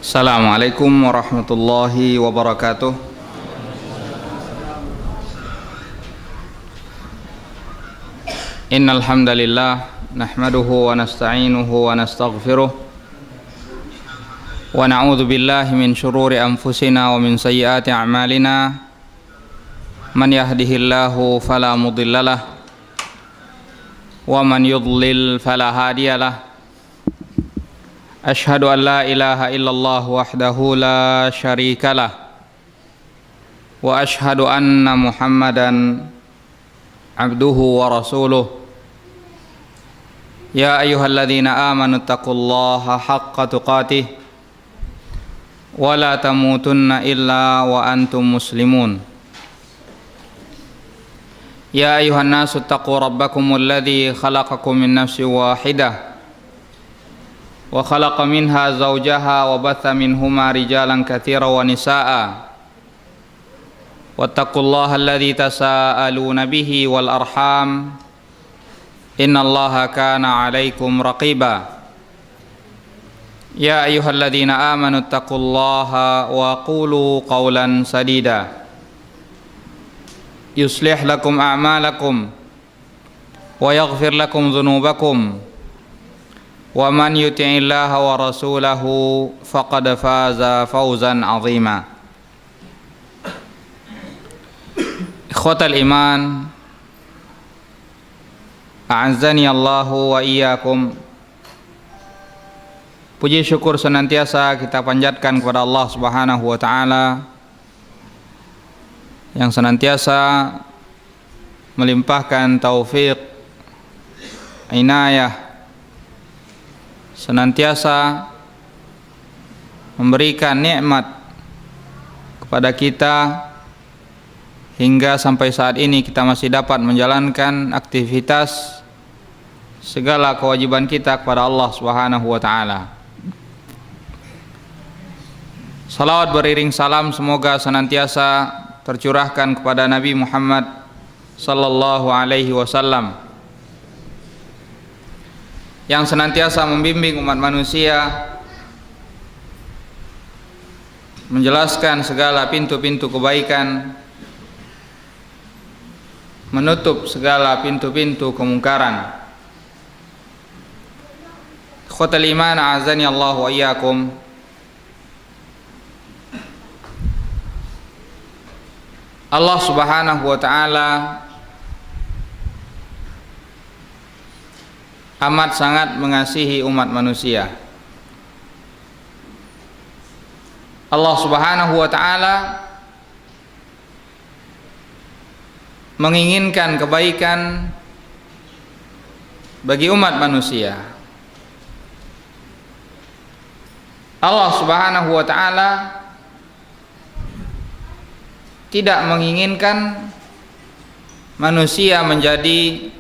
Assalamualaikum warahmatullahi wabarakatuh. Innal hamdalillah nahmaduhu wa nasta'inuhu wa nastaghfiruh wa na'udzu billahi min shururi anfusina wa min sayyiati a'malina. Man yahdihillahu fala mudhillalah wa man yudlil fala hadiyalah. Ashhadu an la ilaha illallah wahdahu la syarikalah wa ashhadu anna Muhammadan abduhu wa rasuluh. Ya ayyuhalladzina amanu taqullaha haqqa tuqatih wa la tamutunna illa wa antum muslimun. Ya ayyuhan nasu taqu rabbakumul ladzi khalaqakum min nafsin wahidah wa khalaqa minha zawjaha wa batha minhuma rijalan katsiran wa nisaa'a wattaqullaha alladzi tasaaluna bihi wal arham innallaha kana 'alaikum raqiba. Ya ayyuhalladzina amanu taqullaha wa qulu qawlan sadida yuslih lakum a'malakum wa yaghfir lakum dhunubakum wa man yuti'illaha wa rasulahu faqad faza fawzan 'azima. Ikhwatal iman, a'azzani Allahu wa iyyakum. Puji syukur senantiasa kita panjatkan kepada Allah Subhanahu wa taala yang senantiasa melimpahkan taufik, inayah, senantiasa memberikan nikmat kepada kita hingga sampai saat ini kita masih dapat menjalankan aktivitas segala kewajiban kita kepada Allah Subhanahu wa taala. Salawat beriring salam semoga senantiasa tercurahkan kepada Nabi Muhammad sallallahu alaihi wasallam yang senantiasa membimbing umat manusia, menjelaskan segala pintu-pintu kebaikan, menutup segala pintu-pintu kemungkaran. Ikhwatal iman, a'azani Allah wa iyyakum. Allah Subhanahu wa taala amat sangat mengasihi umat manusia. Allah Subhanahu wa taala menginginkan kebaikan bagi umat manusia. Allah Subhanahu wa taala tidak menginginkan manusia menjadi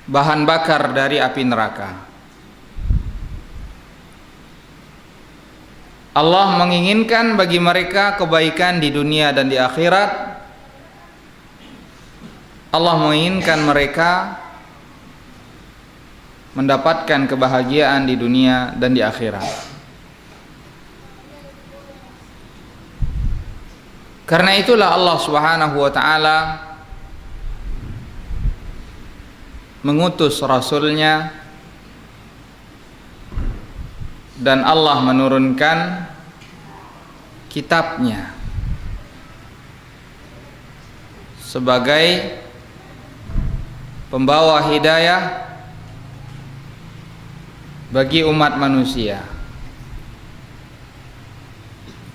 bahan bakar dari api neraka. Allah menginginkan bagi mereka kebaikan di dunia dan di akhirat. Allah menginginkan mereka mendapatkan kebahagiaan di dunia dan di akhirat. Karena itulah Allah Subhanahu wa taala mengutus Rasulnya dan Allah menurunkan kitabnya sebagai pembawa hidayah bagi umat manusia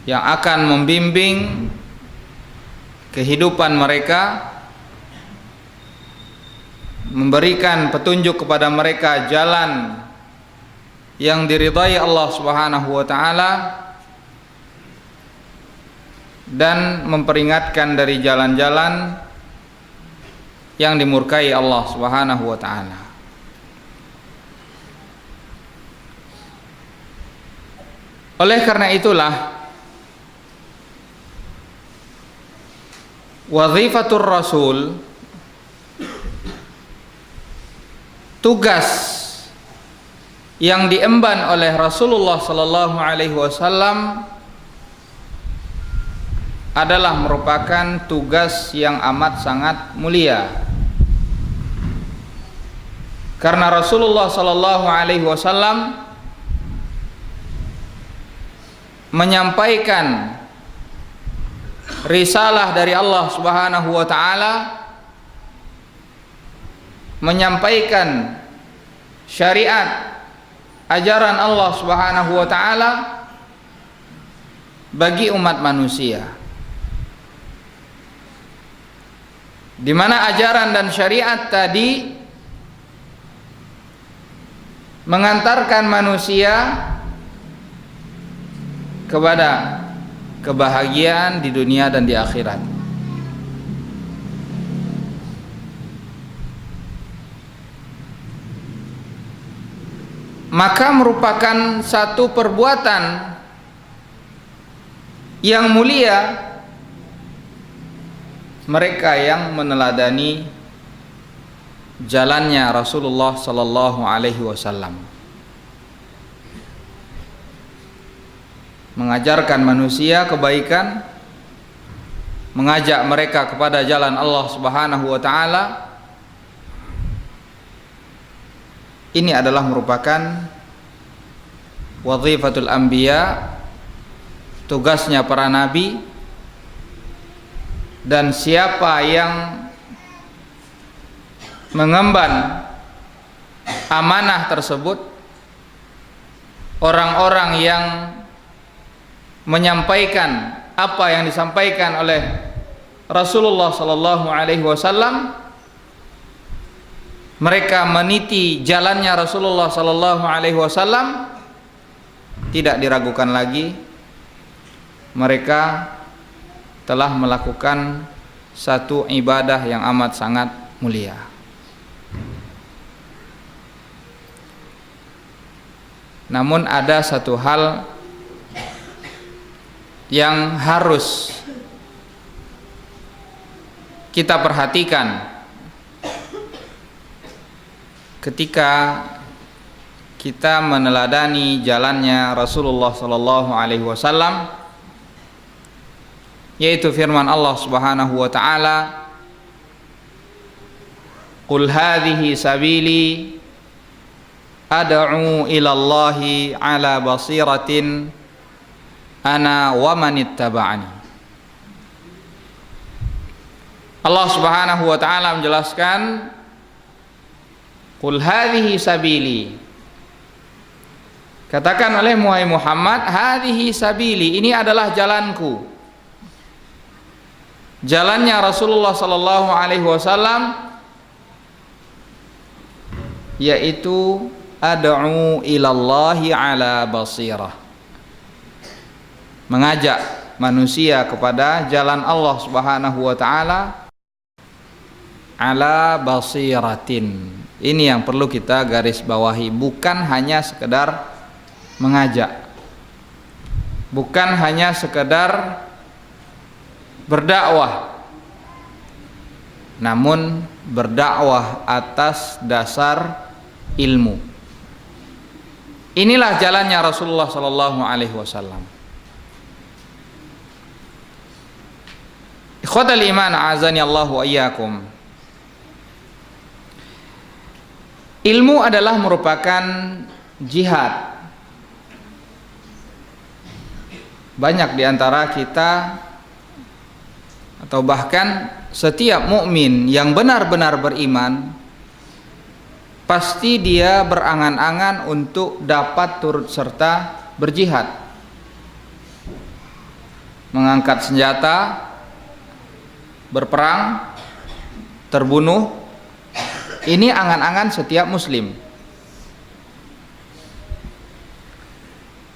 yang akan membimbing kehidupan mereka, memberikan petunjuk kepada mereka jalan yang diridhai Allah Subhanahu wa taala dan memperingatkan dari jalan-jalan yang dimurkai Allah Subhanahu wa taala. Oleh karena itulah wazifatur rasul, tugas yang diemban oleh Rasulullah sallallahu alaihi wasallam adalah merupakan tugas yang amat sangat mulia. Karena Rasulullah sallallahu alaihi wasallam menyampaikan risalah dari Allah Subhanahu wa taala, menyampaikan syariat ajaran Allah Subhanahu wa taala bagi umat manusia, di mana ajaran dan syariat tadi mengantarkan manusia kepada kebahagiaan di dunia dan di akhirat. Maka merupakan satu perbuatan yang mulia mereka yang meneladani jalannya Rasulullah sallallahu alaihi wasallam, mengajarkan manusia kebaikan, mengajak mereka kepada jalan Allah Subhanahu wa taala. Ini adalah merupakan wazifatul anbiya, tugasnya para nabi, dan siapa yang mengemban amanah tersebut, orang-orang yang menyampaikan apa yang disampaikan oleh Rasulullah sallallahu alaihi wasallam, mereka meniti jalannya Rasulullah sallallahu alaihi wasallam, tidak diragukan lagi mereka telah melakukan satu ibadah yang amat sangat mulia. Namun ada satu hal yang harus kita perhatikan ketika kita meneladani jalannya Rasulullah sallallahu alaihi wasallam, yaitu firman Allah Subhanahu wa taala, "Qul hadhihi sabili ad'u ila Allahi ala basiratin ana wa manittaba'ani." Allah Subhanahu wa taala menjelaskan, "Qul hadhihi sabili." Katakan oleh Muhammad, hadhihi sabili, ini adalah jalanku. Jalannya Rasulullah sallallahu alaihi wasallam yaitu ad'u ilallahi ala basirah, mengajak manusia kepada jalan Allah Subhanahu wa taala ala basiratin. Ini yang perlu kita garis bawahi, bukan hanya sekedar mengajak, bukan hanya sekedar berdakwah, namun berdakwah atas dasar ilmu. Inilah jalannya Rasulullah sallallahu alaihi wasallam. Ikhwatal iman, a'azani Allahu wa iyyakum. Ilmu adalah merupakan jihad. Banyak di antara kita atau bahkan setiap mukmin yang benar-benar beriman pasti dia berangan-angan untuk dapat turut serta berjihad, mengangkat senjata, berperang, terbunuh. Ini angan-angan setiap muslim.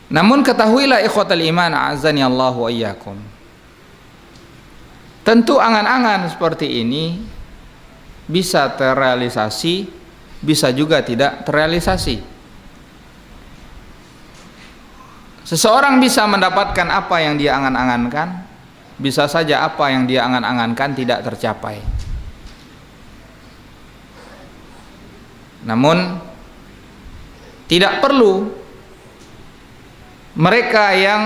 Namun ketahuilah ikhwatal iman, a'azani Allahu wa iyyakum, tentu angan-angan seperti ini bisa terrealisasi, bisa juga tidak terrealisasi. Seseorang bisa mendapatkan apa yang dia angan-angankan, bisa saja apa yang dia angan-angankan tidak tercapai. Namun Tidak perlu mereka yang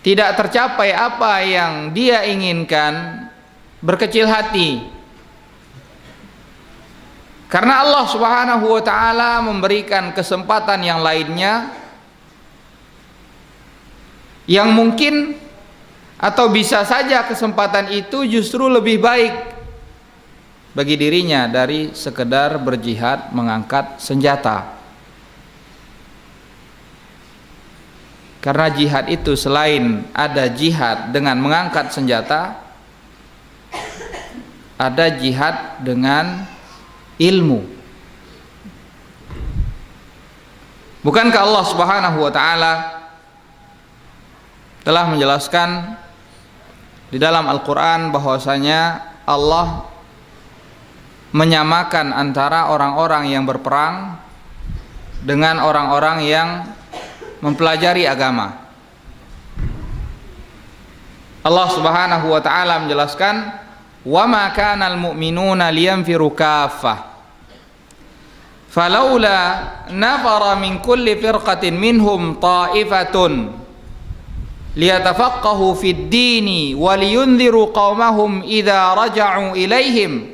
tidak tercapai apa yang dia inginkan berkecil hati, karena Allah Subhanahu wa taala memberikan kesempatan yang lainnya yang mungkin atau bisa saja kesempatan itu justru lebih baik bagi dirinya dari sekedar berjihad mengangkat senjata. Karena jihad itu selain ada jihad dengan mengangkat senjata, ada jihad dengan ilmu. Bukankah Allah Subhanahu wa taala telah menjelaskan di dalam Al-Qur'an bahwasanya Allah menyamakan antara orang-orang yang berperang dengan orang-orang yang mempelajari agama. Allah Subhanahu wa taala menjelaskan, "Wa ma kana al-mu'minuna liyanfiru kaffah. Falaula nafara min kulli firqatin minhum ta'ifatun liyatafaqahu fid dini wa liyunziru qaumahum idza raja'u ilaihim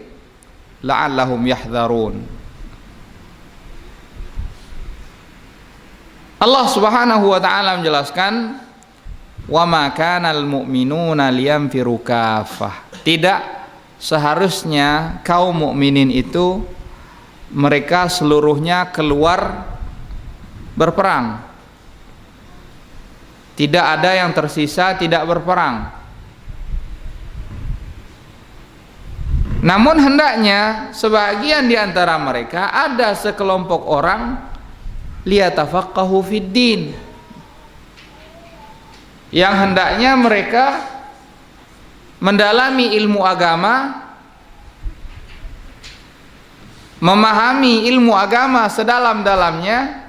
la'allahum yahdharun." Allah Subhanahu wa taala menjelaskan, wa ma kanal mu'minuna liyanfiru kaffah. Tidak seharusnya kaum mukminin itu mereka seluruhnya keluar berperang. Tidak ada yang tersisa tidak berperang. Namun hendaknya sebagian di antara mereka ada sekelompok orang liyatafaqahu fid din, yang hendaknya mereka mendalami ilmu agama, memahami ilmu agama sedalam-dalamnya.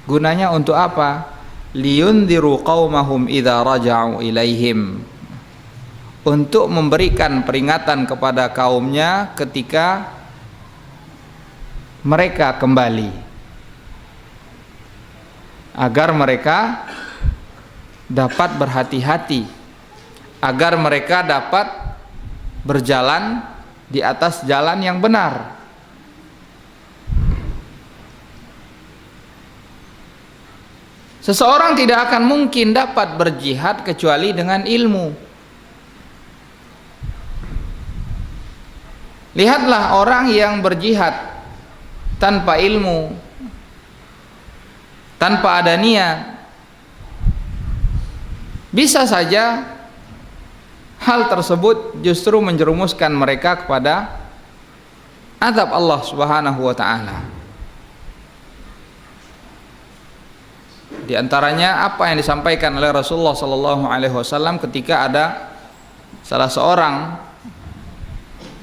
Gunanya untuk apa? Liyunziru qaumahum idza raja'u ilaihim, untuk memberikan peringatan kepada kaumnya ketika mereka kembali, agar mereka dapat berhati-hati, agar mereka dapat berjalan di atas jalan yang benar. Seseorang tidak akan mungkin dapat berjihad kecuali dengan ilmu. Lihatlah orang yang berjihad tanpa ilmu, tanpa ada niat, bisa saja hal tersebut justru menjerumuskan mereka kepada azab Allah Subhanahu wa taala. Di antaranya apa yang disampaikan oleh Rasulullah sallallahu alaihi wasallam ketika ada salah seorang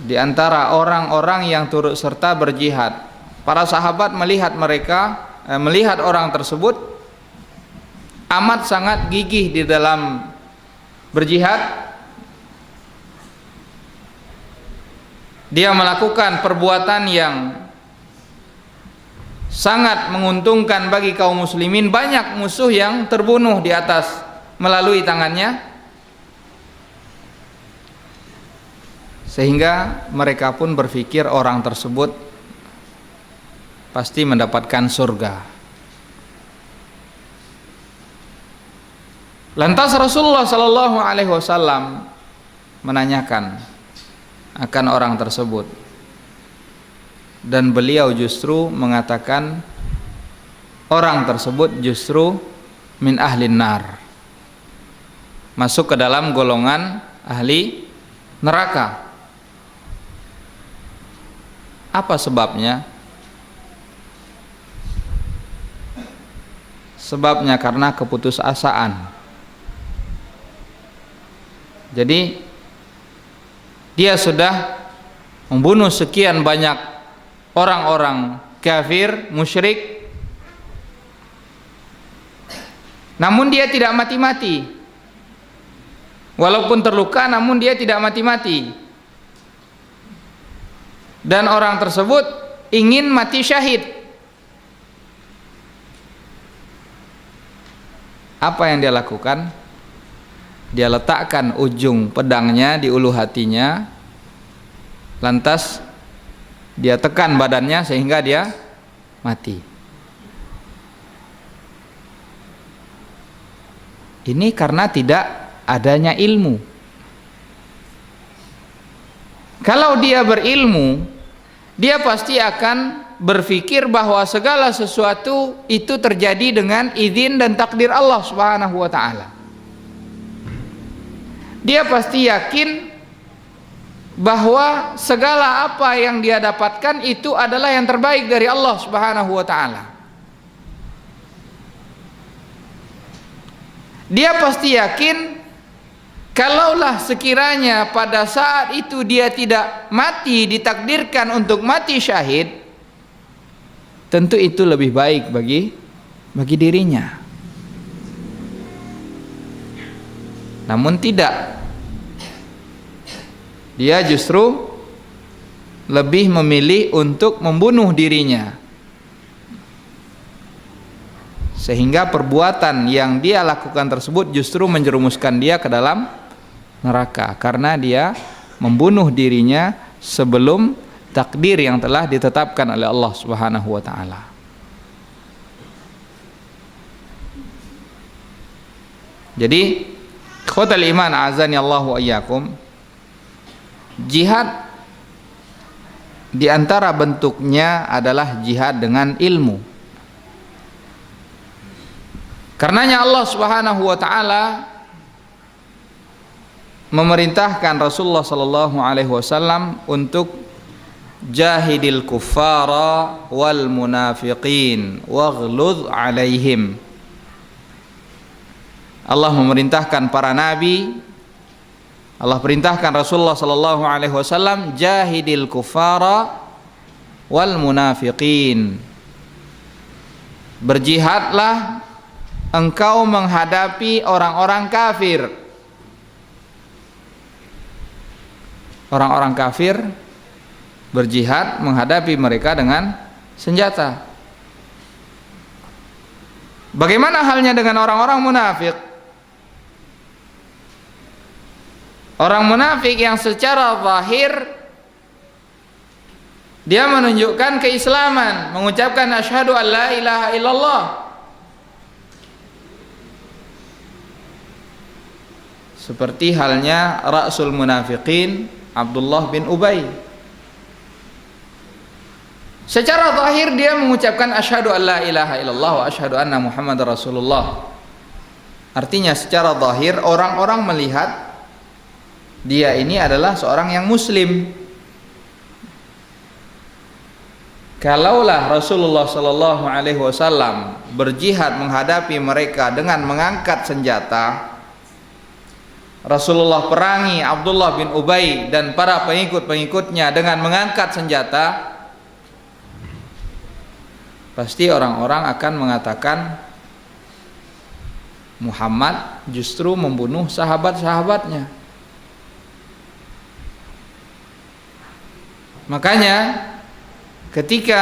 di antara orang-orang yang turut serta berjihad. Para sahabat melihat melihat orang tersebut amat sangat gigih di dalam berjihad. Dia melakukan perbuatan yang sangat menguntungkan bagi kaum muslimin. Banyak musuh yang terbunuh di atas melalui tangannya, sehingga mereka pun berpikir orang tersebut pasti mendapatkan surga. Lantas Rasulullah sallallahu alaihi wasallam menanyakan akan orang tersebut, dan beliau justru mengatakan orang tersebut justru min ahlin nar, masuk ke dalam golongan ahli neraka. Apa sebabnya? Sebabnya karena keputusasaan. Jadi dia sudah membunuh sekian banyak orang-orang kafir, musyrik, namun dia tidak mati-mati. Walaupun terluka, namun dia tidak mati-mati. Dan orang tersebut ingin mati syahid. Apa yang dia lakukan? Dia letakkan ujung pedangnya di ulu hatinya, lantas dia tekan badannya sehingga dia mati. Ini karena tidak adanya ilmu. Kalau dia berilmu, dia pasti akan berpikir bahwa segala sesuatu itu terjadi dengan izin dan takdir Allah Subhanahu wa taala. Dia pasti yakin bahwa segala apa yang dia dapatkan itu adalah yang terbaik dari Allah Subhanahu wa taala. Dia pasti yakin kalaulah sekiranya pada saat itu dia tidak mati, ditakdirkan untuk mati syahid, tentu itu lebih baik bagi dirinya. Namun tidak. Dia justru lebih memilih untuk membunuh dirinya. Sehingga perbuatan yang dia lakukan tersebut justru menjerumuskan dia ke dalam neraka, karena dia membunuh dirinya sebelum takdir yang telah ditetapkan oleh Allah Subhanahu wa taala. Jadi ikhwatal iman azani Allahu iyyakum, jihad di antara bentuknya adalah jihad dengan ilmu. Karenanya Allah Subhanahu wa taala memerintahkan Rasulullah sallallahu alaihi wasallam untuk jahidil kuffara wal munafiqin waghluz alaihim. Allah memerintahkan para nabi, Allah perintahkan Rasulullah sallallahu alaihi wasallam jahidil kuffara wal munafiqin. Berjihadlah engkau menghadapi orang-orang kafir. Orang-orang kafir berjihad menghadapi mereka dengan senjata. Bagaimana halnya dengan orang-orang munafik? Orang munafik yang secara zahir dia menunjukkan keislaman, mengucapkan asyhadu an la ilaha illallah, seperti halnya Ra'sul Munafiqin Abdullah bin Ubay. Secara zahir dia mengucapkan asyhadu an la ilaha illallah wa asyhadu anna Muhammadar Rasulullah. Artinya secara zahir orang-orang melihat dia ini adalah seorang yang muslim. Kalaulah Rasulullah sallallahu alaihi wasallam berjihad menghadapi mereka dengan mengangkat senjata, Rasulullah perangi Abdullah bin Ubay dan para pengikut-pengikutnya dengan mengangkat senjata, pasti orang-orang akan mengatakan Muhammad justru membunuh sahabat-sahabatnya. Makanya ketika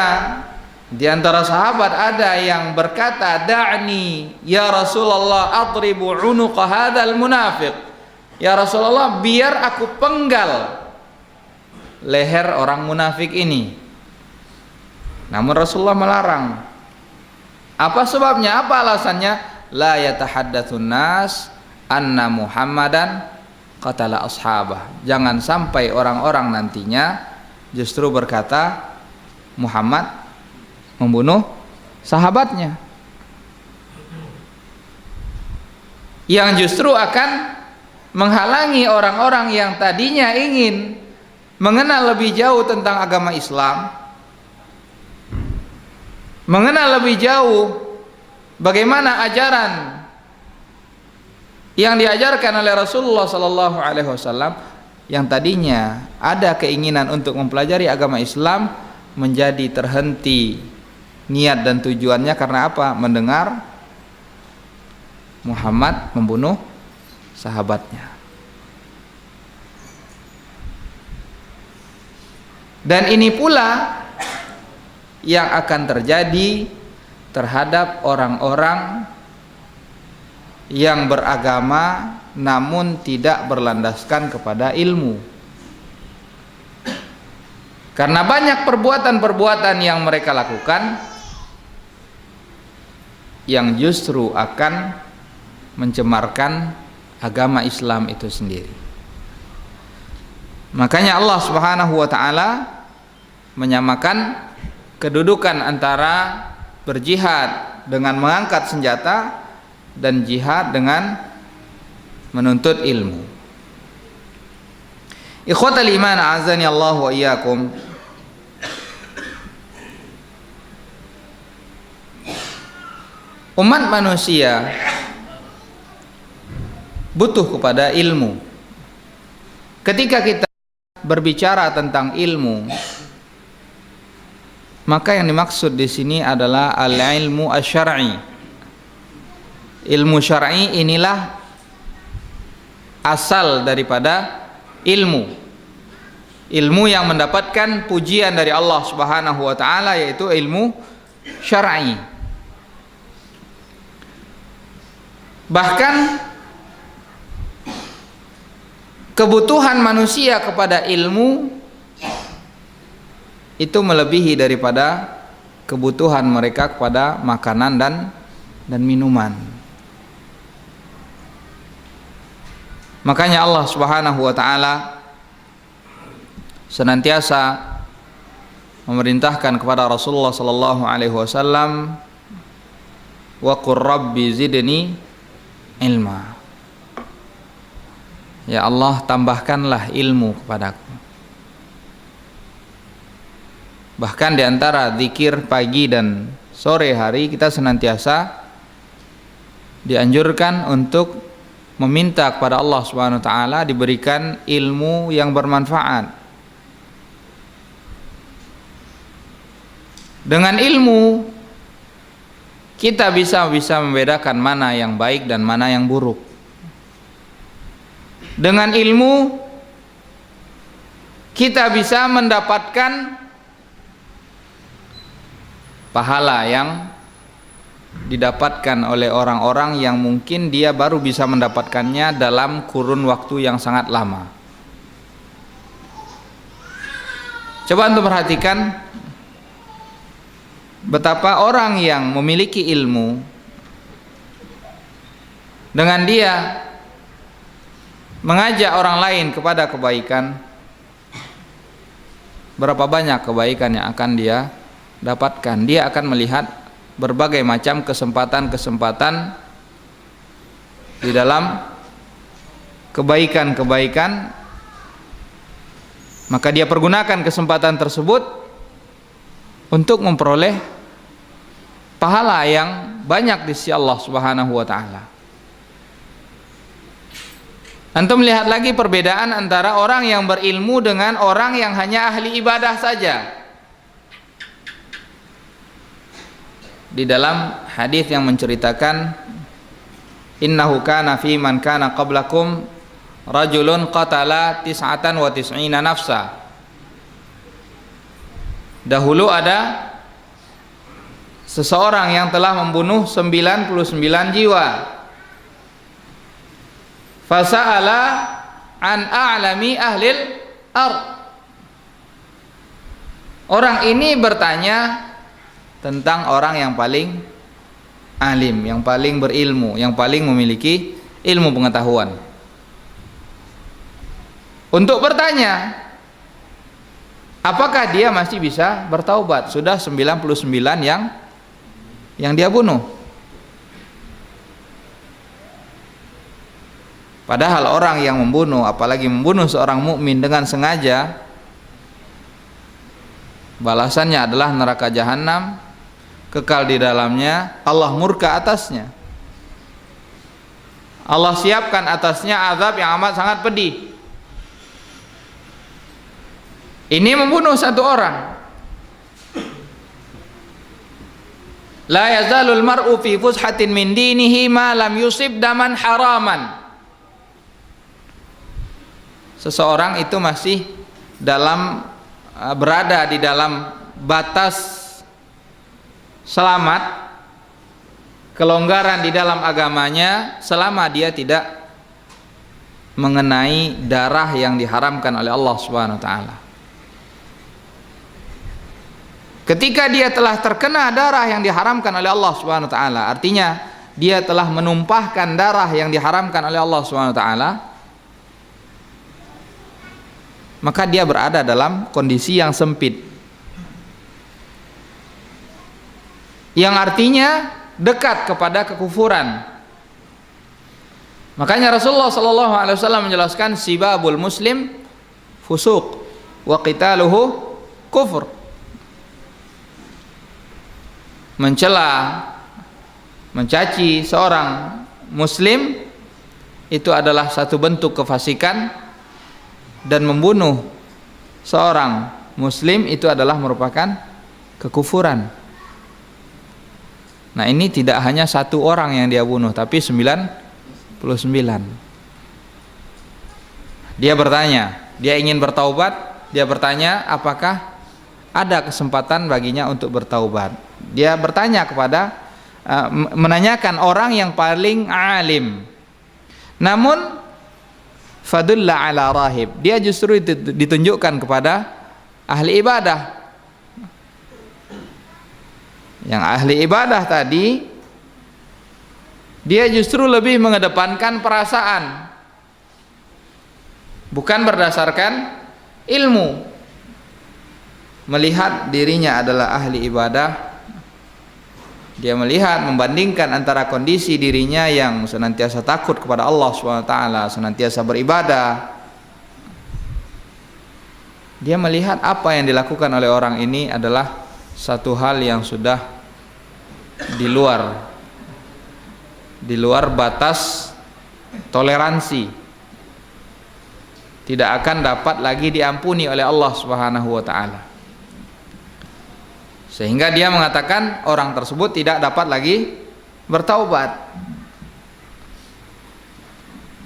di antara sahabat ada yang berkata, "Da'ni ya Rasulullah adribu unuqa hadzal munafiq." Ya Rasulullah, biar aku penggal leher orang munafik ini. Namun Rasulullah melarang. Apa sebabnya? Apa alasannya? La yatahaddatsun nas anna Muhammadan qatala ashabah. Jangan sampai orang-orang nantinya justru berkata Muhammad membunuh sahabatnya, yang justru akan menghalangi orang-orang yang tadinya ingin mengenal lebih jauh tentang agama Islam, mengenal lebih jauh bagaimana ajaran yang diajarkan oleh Rasulullah sallallahu alaihi wasallam, yang tadinya ada keinginan untuk mempelajari agama Islam menjadi terhenti niat dan tujuannya karena apa? Mendengar Muhammad membunuh sahabatnya. Dan ini pula yang akan terjadi terhadap orang-orang yang beragama namun tidak berlandaskan kepada ilmu. Karena banyak perbuatan-perbuatan yang mereka lakukan yang justru akan mencemarkan agama Islam itu sendiri. Makanya Allah Subhanahu wa taala menyamakan kedudukan antara berjihad dengan mengangkat senjata dan jihad dengan menuntut ilmu. Ikhwatal iman azani Allah wa iyyakum. Umat manusia butuh kepada ilmu. Ketika kita berbicara tentang ilmu, maka yang dimaksud di sini adalah al-ilmu asy-syar'i. Ilmu syar'i inilah asal daripada ilmu. Ilmu yang mendapatkan pujian dari Allah Subhanahu wa taala, yaitu ilmu syar'i. Bahkan kebutuhan manusia kepada ilmu itu melebihi daripada kebutuhan mereka kepada makanan dan minuman. Makanya Allah Subhanahu wa taala senantiasa memerintahkan kepada Rasulullah sallallahu alaihi wasallam, wa qur rabbi zidni ilma. Ya Allah, tambahkanlah ilmu kepadaku. Bahkan di antara zikir pagi dan sore hari kita senantiasa dianjurkan untuk meminta kepada Allah Subhanahu wa taala diberikan ilmu yang bermanfaat. Dengan ilmu kita bisa membedakan mana yang baik dan mana yang buruk. Dengan ilmu kita bisa mendapatkan pahala yang didapatkan oleh orang-orang yang mungkin dia baru bisa mendapatkannya dalam kurun waktu yang sangat lama. Coba untuk perhatikan betapa orang yang memiliki ilmu, dengan dia mengajak orang lain kepada kebaikan, berapa banyak kebaikan yang akan dia dapatkan. Dia akan melihat berbagai macam kesempatan-kesempatan di dalam kebaikan-kebaikan, maka dia pergunakan kesempatan tersebut untuk memperoleh pahala yang banyak di sisi Allah Subhanahu wa taala. Antum lihat lagi perbedaan antara orang yang berilmu dengan orang yang hanya ahli ibadah saja. Di dalam hadis yang menceritakan innahu kana fi man kana qablakum rajulun qatala tis'atan wa tis'ina nafsa. Dahulu ada seseorang yang telah membunuh 99 jiwa. Fasa'ala an a'lami ahlil ard. Orang ini bertanya tentang orang yang paling alim, yang paling berilmu, yang paling memiliki ilmu pengetahuan, untuk bertanya apakah dia masih bisa bertaubat. Sudah 99 yang dia bunuh. Padahal orang yang membunuh, apalagi membunuh seorang mukmin dengan sengaja, balasannya adalah neraka jahanam, kekal di dalamnya, Allah murka atasnya. Allah siapkan atasnya azab yang amat sangat pedih. Ini membunuh satu orang. La yazalul mar'u fi fushatin min dinihi ma lam yusib daman haraman. Seseorang itu masih berada di dalam batas selamat, kelonggaran di dalam agamanya selama dia tidak mengenai darah yang diharamkan oleh Allah Subhanahu wa taala. Ketika dia telah terkena darah yang diharamkan oleh Allah Subhanahu wa taala, artinya dia telah menumpahkan darah yang diharamkan oleh Allah Subhanahu wa taala, maka dia berada dalam kondisi yang sempit, yang artinya dekat kepada kekufuran. Makanya Rasulullah sallallahu alaihi wasallam menjelaskan sibabul muslim fusuq wa qitaluhu kufur. Mencela, mencaci seorang muslim itu adalah satu bentuk kefasikan, dan membunuh seorang muslim itu adalah merupakan kekufuran. Nah, ini tidak hanya satu orang yang dia bunuh, tapi 99. Dia bertanya, dia ingin bertaubat, dia bertanya apakah ada kesempatan baginya untuk bertaubat. Dia bertanya kepada menanyakan orang yang paling alim. Namun fadulla ala rahib, dia justru ditunjukkan kepada ahli ibadah. Yang ahli ibadah tadi, dia justru lebih mengedepankan perasaan, bukan berdasarkan ilmu. Melihat dirinya adalah ahli ibadah, dia melihat, membandingkan antara kondisi dirinya yang senantiasa takut kepada Allah SWT, senantiasa beribadah. Dia melihat apa yang dilakukan oleh orang ini adalah satu hal yang sudah di luar batas toleransi, tidak akan dapat lagi diampuni oleh Allah Subhanahu wa taala. Sehingga dia mengatakan orang tersebut tidak dapat lagi bertaubat.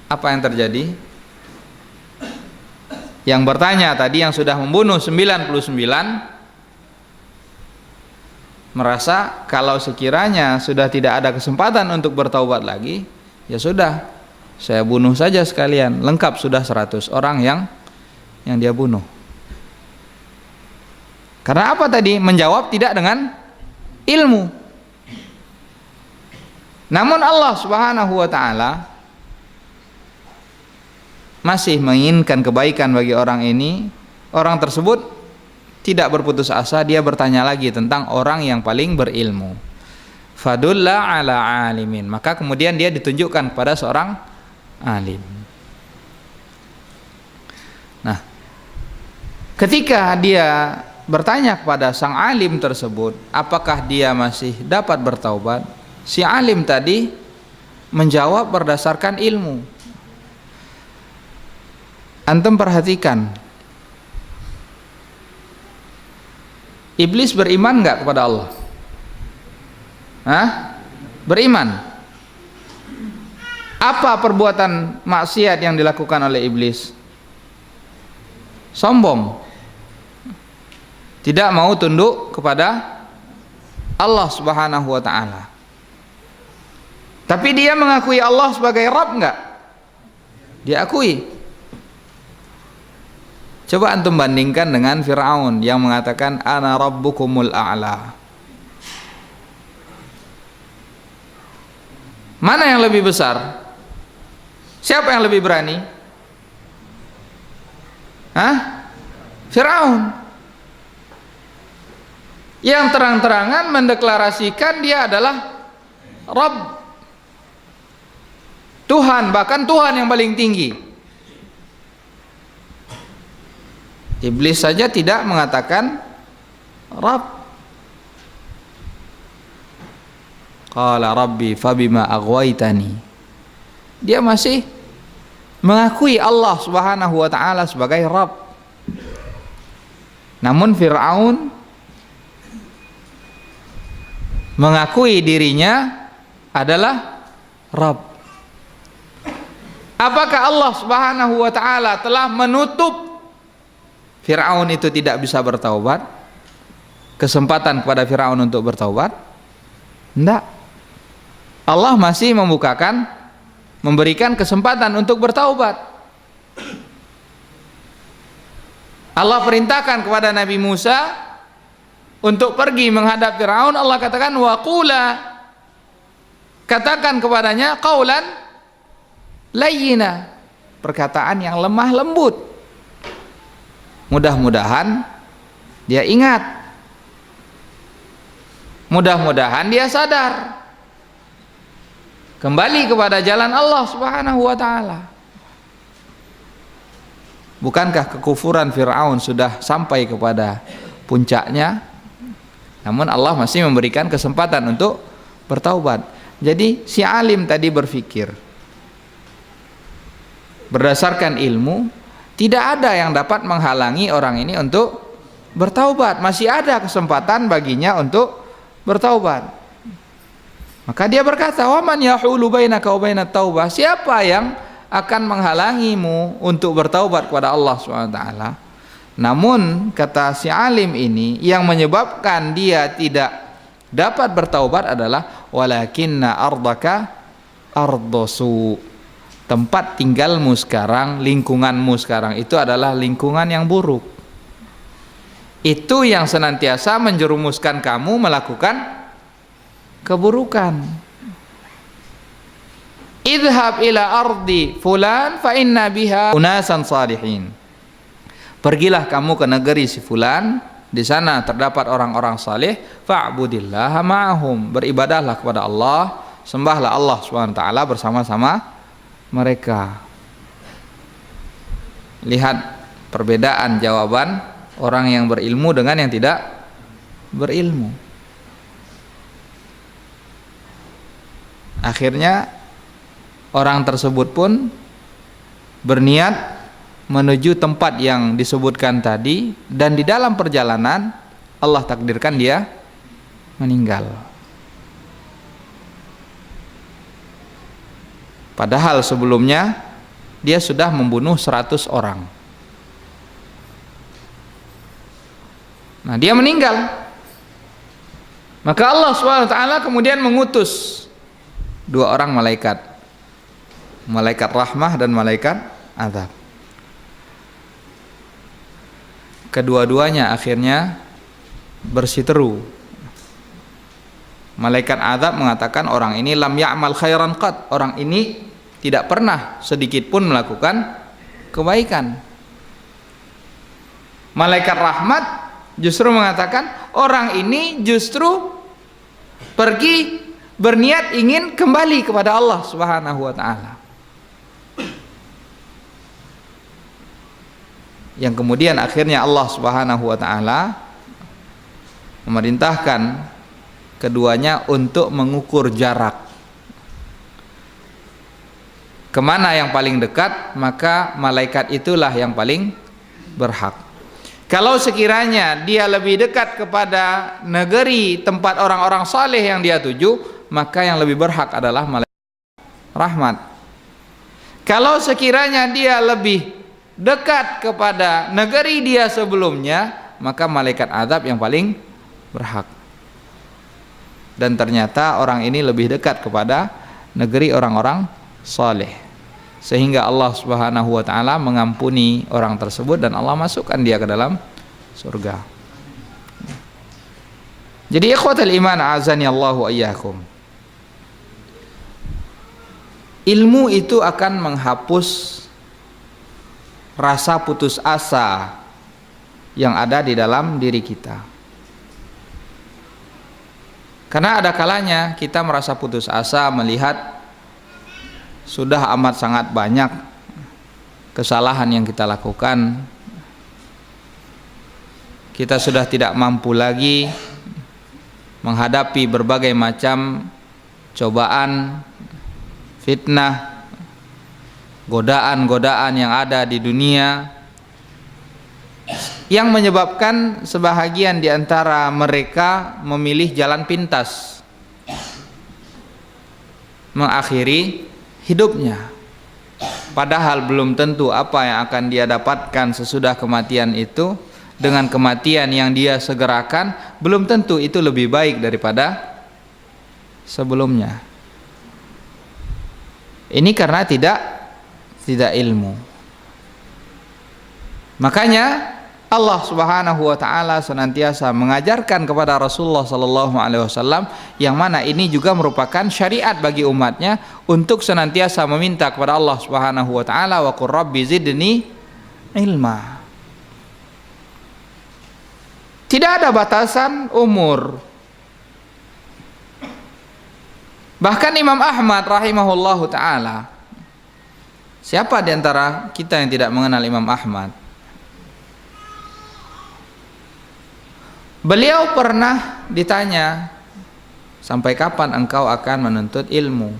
Apa yang terjadi? Yang bertanya tadi, yang sudah membunuh 99, merasa kalau sekiranya sudah tidak ada kesempatan untuk bertaubat lagi, ya sudah, saya bunuh saja sekalian, lengkap sudah 100 orang yang dia bunuh. Karena apa tadi? Menjawab tidak dengan ilmu. Namun Allah Subhanahu wa taala masih menginginkan kebaikan bagi orang ini. Orang tersebut tidak berputus asa, dia bertanya lagi tentang orang yang paling berilmu. Fadulla ala alimin, maka kemudian dia ditunjukkan kepada seorang alim. Nah, ketika dia bertanya kepada sang alim tersebut, apakah dia masih dapat bertaubat? Si alim tadi menjawab berdasarkan ilmu. Antum perhatikan, iblis beriman enggak kepada Allah? Hah? Beriman. Apa perbuatan maksiat yang dilakukan oleh iblis? Sombong. Tidak mau tunduk kepada Allah Subhanahu wa taala. Tapi dia mengakui Allah sebagai Rabb enggak? Dia akui. Coba antum bandingkan dengan Fir'aun yang mengatakan ana rabbukumul a'la. Mana yang lebih besar? Siapa yang lebih berani? Hah? Fir'aun. Yang terang-terangan mendeklarasikan dia adalah Rabb, Tuhan, bahkan Tuhan yang paling tinggi. Iblis saja tidak mengatakan Rabb. Qala Rabbi fabima aghwaytani. Dia masih mengakui Allah Subhanahu wa taala sebagai Rabb. Namun Fir'aun mengakui dirinya adalah Rabb. Apakah Allah Subhanahu wa taala telah menutup Fir'aun itu tidak bisa bertaubat? Kesempatan kepada Fir'aun untuk bertaubat? Enggak. Allah masih memberikan kesempatan untuk bertaubat. Allah perintahkan kepada Nabi Musa untuk pergi menghadap Firaun. Allah katakan waqula, katakan kepadanya qaulan layyina, perkataan yang lemah lembut. Mudah-mudahan dia ingat, mudah-mudahan dia sadar, kembali kepada jalan Allah Subhanahu wa ta'ala. Bukankah kekufuran Fir'aun sudah sampai kepada puncaknya? Namun Allah masih memberikan kesempatan untuk bertaubat. Jadi si alim tadi berpikir berdasarkan ilmu, tidak ada yang dapat menghalangi orang ini untuk bertaubat. Masih ada kesempatan baginya untuk bertaubat. Maka dia berkata, "Wa man yahulu bainaka wa bainat taubah?" Siapa yang akan menghalangimu untuk bertaubat kepada Allah SWT? Namun kata si alim ini, yang menyebabkan dia tidak dapat bertaubat adalah walakinna ardaka ardosu. Tempat tinggalmu sekarang, lingkunganmu sekarang itu adalah lingkungan yang buruk. Itu yang senantiasa menjerumuskan kamu melakukan keburukan. Idhab ila ardi fulan fa inna biha unasan salihin. Pergilah kamu ke negeri si fulan, di sana terdapat orang-orang saleh, fa'budillaha ma'ahum, beribadahlah kepada Allah, sembahlah Allah SWT bersama-sama mereka. Lihat perbedaan jawaban orang yang berilmu dengan yang tidak berilmu. Akhirnya orang tersebut pun berniat menuju tempat yang disebutkan tadi, dan di dalam perjalanan Allah takdirkan dia meninggal. Padahal sebelumnya dia sudah membunuh 100 orang. Nah, dia meninggal. Maka Allah SWT kemudian mengutus 2 orang malaikat, malaikat rahmah dan malaikat azab. Kedua-duanya akhirnya bersiteru. Malaikat azab mengatakan orang ini lam ya'mal khairan qat, orang ini tidak pernah sedikit pun melakukan kebaikan. Malaikat rahmat justru mengatakan orang ini justru pergi berniat ingin kembali kepada Allah Subhanahu wa ta'ala. Yang kemudian akhirnya Allah Subhanahu wa ta'ala memerintahkan keduanya untuk mengukur jarak. Kemana yang paling dekat, maka malaikat itulah yang paling berhak. Kalau sekiranya dia lebih dekat kepada negeri tempat orang-orang saleh yang dia tuju, maka yang lebih berhak adalah malaikat rahmat. Kalau sekiranya dia lebih dekat kepada negeri dia sebelumnya, maka malaikat azab yang paling berhak. Dan ternyata orang ini lebih dekat kepada negeri orang-orang saleh, sehingga Allah Subhanahu wa ta'ala mengampuni orang tersebut dan Allah masukkan dia ke dalam surga. Jadi ikhwatal iman azani Allahu ayyakum, ilmu itu akan menghapus rasa putus asa yang ada di dalam diri kita. Karena ada kalanya kita merasa putus asa melihat sudah amat sangat banyak kesalahan yang kita lakukan. Kita sudah tidak mampu lagi menghadapi berbagai macam cobaan, fitnah, godaan-godaan yang ada di dunia, yang menyebabkan sebahagian di antara mereka memilih jalan pintas mengakhiri hidupnya, padahal belum tentu apa yang akan dia dapatkan sesudah kematian itu dengan kematian yang dia segerakan belum tentu itu lebih baik daripada sebelumnya. Ini karena tidak ilmu. Makanya Allah Subhanahu wa taala senantiasa mengajarkan kepada Rasulullah sallallahu alaihi wasallam, yang mana ini juga merupakan syariat bagi umatnya untuk senantiasa meminta kepada Allah Subhanahu wa taala, wa qur rabbi zidni ilma. Tidak ada batasan umur. Bahkan Imam Ahmad rahimahullahu taala, siapa di antara kita yang tidak mengenal Imam Ahmad? Beliau pernah ditanya, sampai kapan engkau akan menuntut ilmu?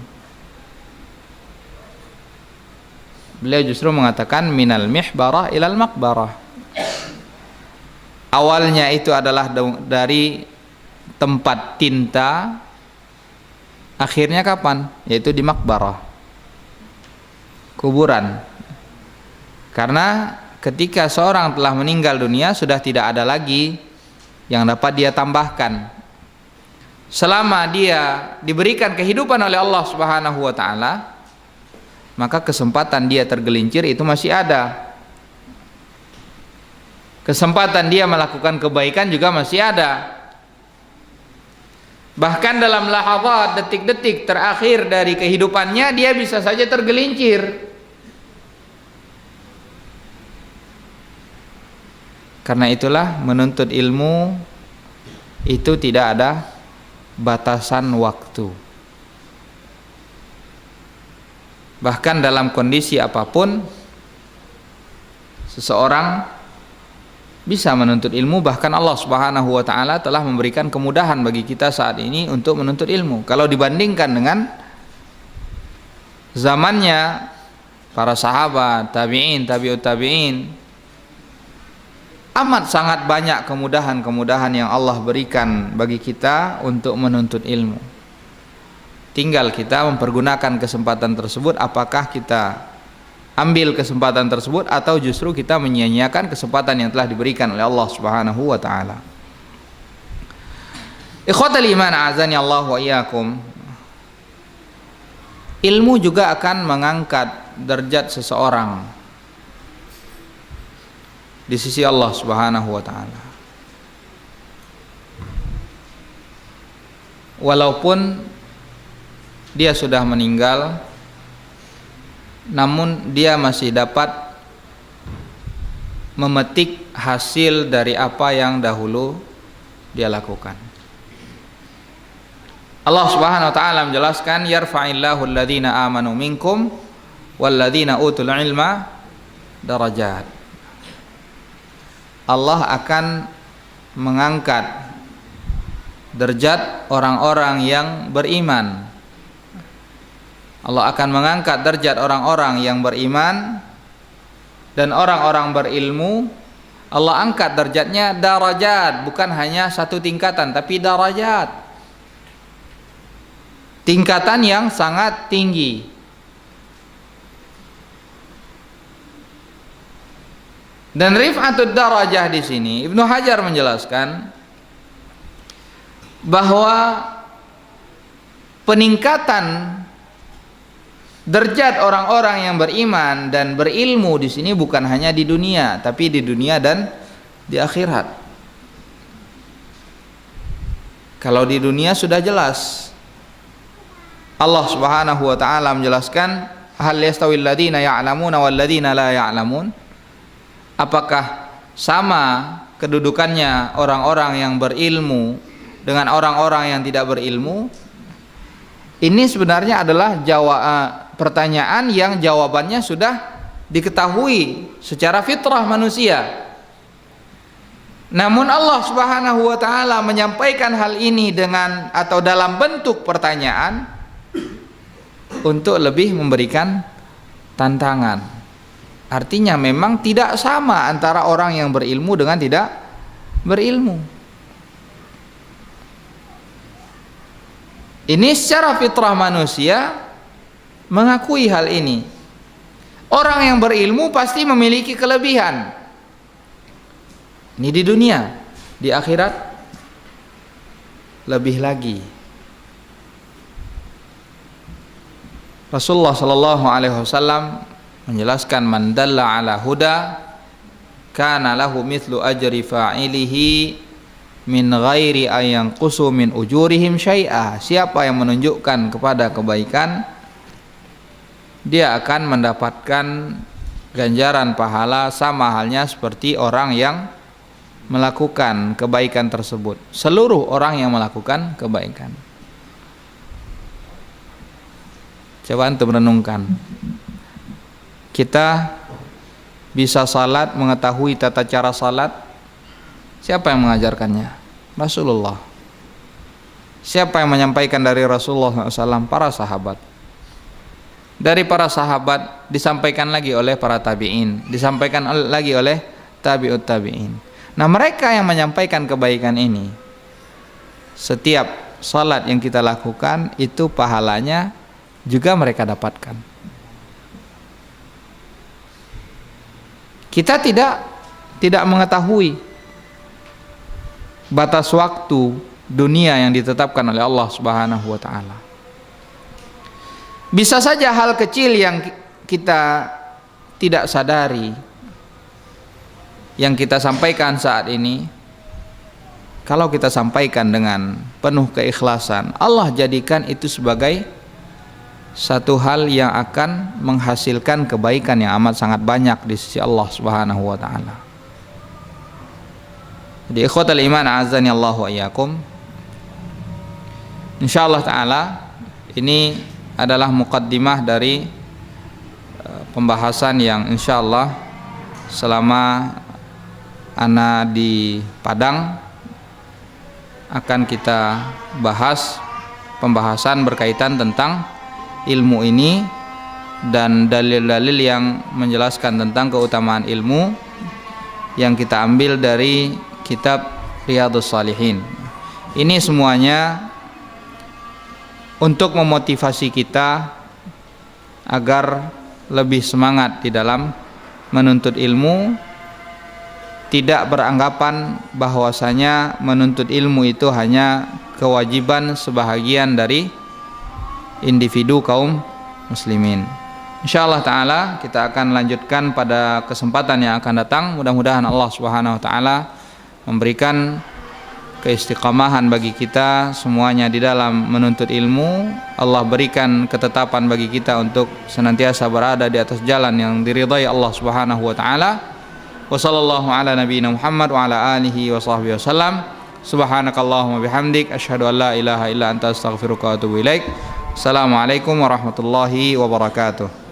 Beliau justru mengatakan minal mihbarah ilal maqbarah. Awalnya itu adalah dari tempat tinta, akhirnya kapan? Yaitu di makbarah, kuburan. Karena ketika seorang telah meninggal dunia, sudah tidak ada lagi yang dapat dia tambahkan. Selama dia diberikan kehidupan oleh Allah Subhanahu wa taala, maka kesempatan dia tergelincir itu masih ada. Kesempatan dia melakukan kebaikan juga masih ada. Bahkan dalam lahazat, detik-detik terakhir dari kehidupannya, dia bisa saja tergelincir. Karena itulah menuntut ilmu itu tidak ada batasan waktu. Bahkan dalam kondisi apapun, seseorang bisa menuntut ilmu. Bahkan Allah Subhanahu wa taala telah memberikan kemudahan bagi kita saat ini untuk menuntut ilmu. Kalau dibandingkan dengan zamannya para sahabat, tabi'in, tabi'ut tabi'in, amat sangat banyak kemudahan-kemudahan yang Allah berikan bagi kita untuk menuntut ilmu. Tinggal kita mempergunakan kesempatan tersebut, apakah kita ambil kesempatan tersebut atau justru kita menyia-nyiakan kesempatan yang telah diberikan oleh Allah Subhanahu wa taala. Ikhwatal iman a'azani Allah wa iyyakum. Ilmu juga akan mengangkat derajat seseorang di sisi Allah Subhanahu wa taala. Walaupun dia sudah meninggal, namun dia masih dapat memetik hasil dari apa yang dahulu dia lakukan. Allah Subhanahu wa taala menjelaskan, yarfa'illahu alladhina amanu minkum walladhina utul ilma darajat. Allah akan mengangkat derajat orang-orang yang beriman. Allah akan mengangkat derajat orang-orang yang beriman dan orang-orang berilmu. Allah angkat derajatnya darajat, bukan hanya satu tingkatan, tapi darajat, tingkatan yang sangat tinggi. Dan rif'atud darajah di sini Ibnu Hajar menjelaskan bahwa peningkatan derajat orang-orang yang beriman dan berilmu di sini bukan hanya di dunia, tapi di dunia dan di akhirat. Kalau di dunia sudah jelas, Allah Subhanahu wa taala menjelaskan, hal yastawil ladzina ya'lamuna wal ladzina la ya'lamun. Apakah sama kedudukannya orang-orang yang berilmu dengan orang-orang yang tidak berilmu? Ini sebenarnya adalah pertanyaan yang jawabannya sudah diketahui secara fitrah manusia. Namun Allah Subhanahu wa taala menyampaikan hal ini dengan atau dalam bentuk pertanyaan untuk lebih memberikan tantangan. Artinya memang tidak sama antara orang yang berilmu dengan tidak berilmu. Ini secara fitrah manusia mengakui hal ini. Orang yang berilmu pasti memiliki kelebihan. Ini di dunia, di akhirat lebih lagi. Rasulullah sallallahu alaihi wasallam menjelaskan, man dalla ala huda kana lahu mithlu ajri fa'ilihi min ghairi ayanqusu min ujurihim syai'a. Siapa yang menunjukkan kepada kebaikan, dia akan mendapatkan ganjaran pahala sama halnya seperti orang yang melakukan kebaikan tersebut. Seluruh orang yang melakukan kebaikan. Coba antum renungkan. Kita bisa salat, mengetahui tata cara salat. Siapa yang mengajarkannya? Rasulullah. Siapa yang menyampaikan dari Rasulullah SAW? Para sahabat. Dari para sahabat disampaikan lagi oleh para tabi'in, disampaikan lagi oleh tabi'ut tabi'in. Nah, mereka yang menyampaikan kebaikan ini, setiap salat yang kita lakukan itu pahalanya juga mereka dapatkan. Kita tidak mengetahui batas waktu dunia yang ditetapkan oleh Allah Subhanahu wa taala. Bisa saja hal kecil yang kita tidak sadari, yang kita sampaikan saat ini, kalau kita sampaikan dengan penuh keikhlasan, Allah jadikan itu sebagai satu hal yang akan menghasilkan kebaikan yang amat sangat banyak di sisi Allah Subhanahu wa taala. Jadi ikhwatal iman azani Allah wa iyyakum. Insyaallah taala ini adalah muqaddimah dari pembahasan yang insyaallah selama ana di Padang akan kita bahas pembahasan berkaitan tentang ilmu ini dan dalil-dalil yang menjelaskan tentang keutamaan ilmu yang kita ambil dari kitab Riyadhus Shalihin. Ini semuanya untuk memotivasi kita agar lebih semangat di dalam menuntut ilmu, tidak beranggapan bahwasanya menuntut ilmu itu hanya kewajiban sebahagian dari individu kaum muslimin. Insyaallah taala kita akan lanjutkan pada kesempatan yang akan datang. Mudah-mudahan Allah Subhanahu wa taala memberikan keistiqamahan bagi kita semuanya di dalam menuntut ilmu. Allah berikan ketetapan bagi kita untuk senantiasa berada di atas jalan yang diridhai Allah Subhanahu wa taala. Wa sallallahu ala nabiyyina Muhammad wa ala alihi wa sahbihi wasallam. Subhanakallahumma bihamdik asyhadu an la ilaha illa anta astaghfiruka wa atubu ilaik. Assalamualaikum warahmatullahi wabarakatuh.